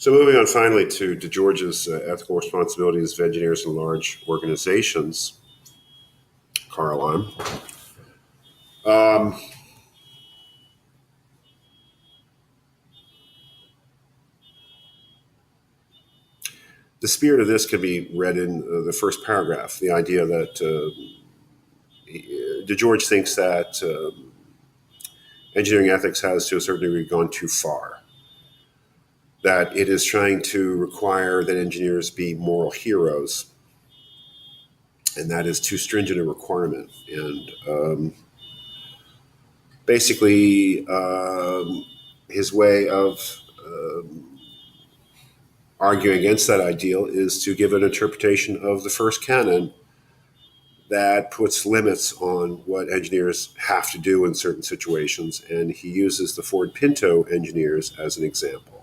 So moving on finally to DeGeorge's ethical responsibilities of engineers in large organizations, Caroline. Um, the spirit of this can be read in the first paragraph. The idea that DeGeorge thinks that engineering ethics has, to a certain degree, gone too far. That it is trying to require that engineers be moral heroes, and that is too stringent a requirement. And basically, his way of arguing against that ideal is to give an interpretation of the first canon that puts limits on what engineers have to do in certain situations. And he uses the Ford Pinto engineers as an example.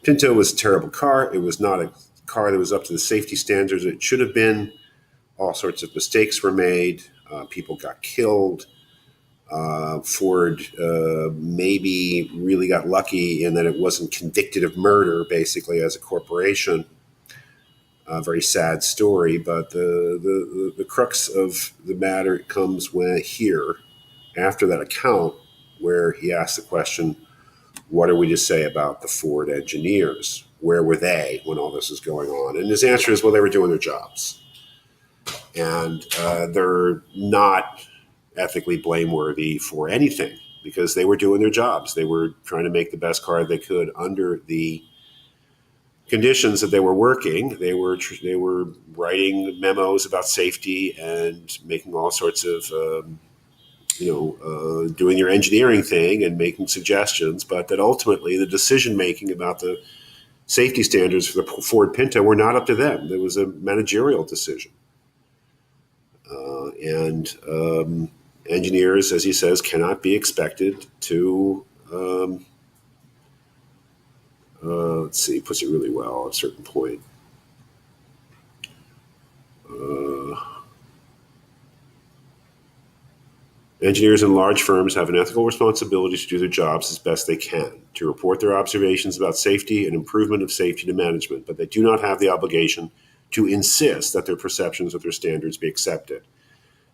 Pinto was a terrible car. It was not a car that was up to the safety standards it should have been. All sorts of mistakes were made. People got killed. Ford maybe really got lucky in that it wasn't convicted of murder, basically, as a corporation. A very sad story, but the crux of the matter comes when here, after that account, where he asks the question, what are we to say about the Ford engineers? Where were they when all this was going on? And his answer is, well, they were doing their jobs. And they're not ethically blameworthy for anything because they were doing their jobs. They were trying to make the best car they could under the conditions that they were working. They were writing memos about safety and making all sorts of doing your engineering thing and making suggestions, but that ultimately the decision making about the safety standards for the Ford Pinto were not up to them. There was a managerial decision. And engineers, as he says, cannot be expected to, let's see, he puts it really well at a certain point. Engineers in large firms have an ethical responsibility to do their jobs as best they can, to report their observations about safety and improvement of safety to management, but they do not have the obligation to insist that their perceptions of their standards be accepted.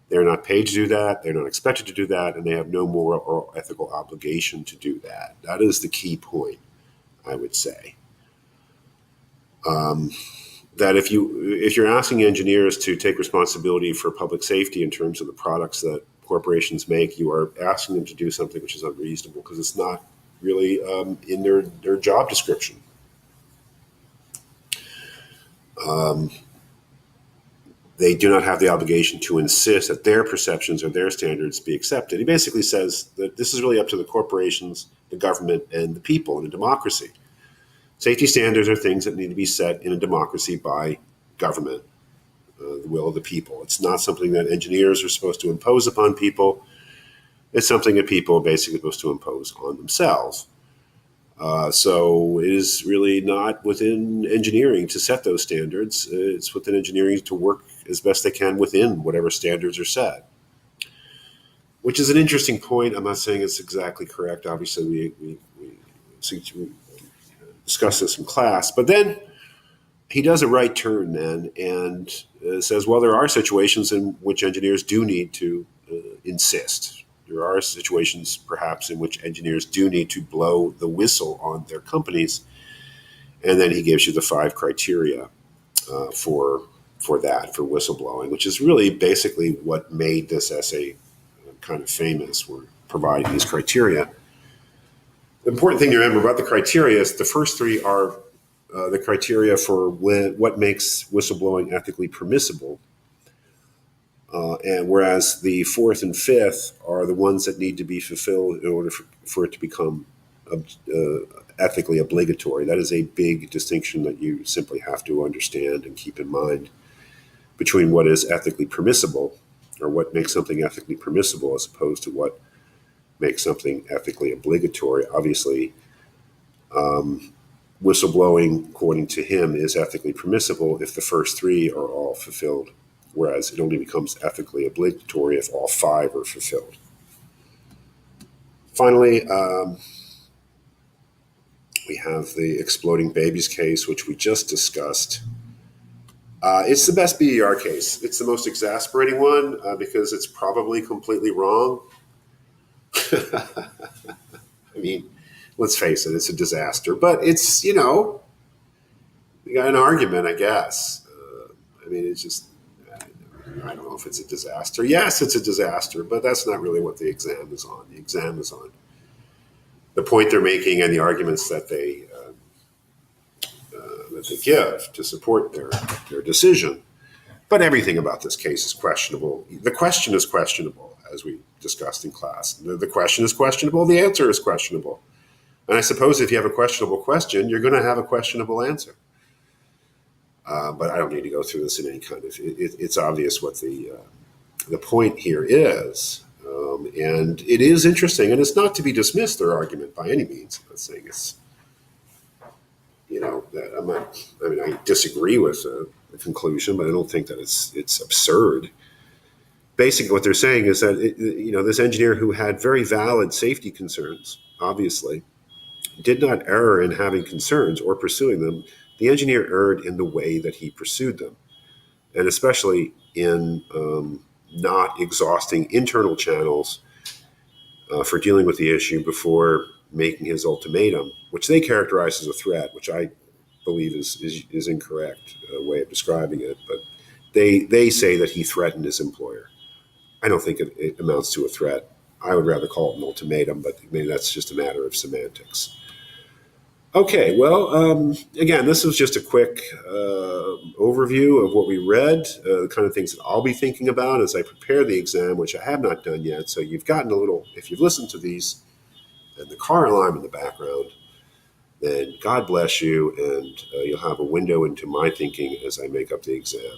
They're not paid to do that, they're not expected to do that, and they have no moral or ethical obligation to do that. That is the key point, I would say. That if you're asking engineers to take responsibility for public safety in terms of the products that corporations make, you are asking them to do something which is unreasonable because it's not really in their job description. They do not have the obligation to insist that their perceptions or their standards be accepted. He basically says that this is really up to the corporations, the government, and the people in a democracy. Safety standards are things that need to be set in a democracy by government, the will of the people. It's not something that engineers are supposed to impose upon people. It's something that people are basically supposed to impose on themselves. So it is really not within engineering to set those standards. It's within engineering to work as best they can within whatever standards are set. Which is an interesting point. I'm not saying it's exactly correct. Obviously, we discussed this in class. But then he does a right turn then and says, well, there are situations in which engineers do need to insist. There are situations, perhaps, in which engineers do need to blow the whistle on their companies. And then he gives you the 5 criteria for whistleblowing, which is really basically what made this essay kind of famous. We're providing these criteria. The important thing to remember about the criteria is the first 3 are the criteria for what makes whistleblowing ethically permissible. And whereas the 4th and 5th are the ones that need to be fulfilled in order for it to become ethically obligatory. That is a big distinction that you simply have to understand and keep in mind between what is ethically permissible or what makes something ethically permissible as opposed to what makes something ethically obligatory. Obviously, whistleblowing, according to him, is ethically permissible if the first 3 are all fulfilled, whereas it only becomes ethically obligatory if all 5 are fulfilled. Finally, We have the exploding babies case, which we just discussed. It's the best BER case. It's the most exasperating one because it's probably completely wrong. I mean, let's face it, it's a disaster. But it's, you got an argument, I guess. I mean, it's just, I don't know if it's a disaster. Yes, it's a disaster, but that's not really what the exam is on. The exam is on the point they're making and the arguments that they give to support their decision. But everything about this case is questionable. The question is questionable, as we discussed in class. The question is questionable. The answer is questionable. And I suppose if you have a questionable question, you're going to have a questionable answer. But I don't need to go through this in any kind of. It's obvious what the point here is, and it is interesting, and it's not to be dismissed. Their argument by any means. I'm not saying it's. I disagree with the conclusion, but I don't think that it's absurd. Basically, what they're saying is that this engineer who had very valid safety concerns, obviously, did not err in having concerns or pursuing them. The engineer erred in the way that he pursued them, and especially in not exhausting internal channels for dealing with the issue before making his ultimatum, which they characterize as a threat, which I believe is incorrect way of describing it. But they say that he threatened his employer. I don't think it amounts to a threat. I would rather call it an ultimatum, but maybe that's just a matter of semantics. Okay, well, again, this was just a quick overview of what we read, the kind of things that I'll be thinking about as I prepare the exam, which I have not done yet. So you've gotten a little, if you've listened to these and the car alarm in the background, then God bless you, and you'll have a window into my thinking as I make up the exam.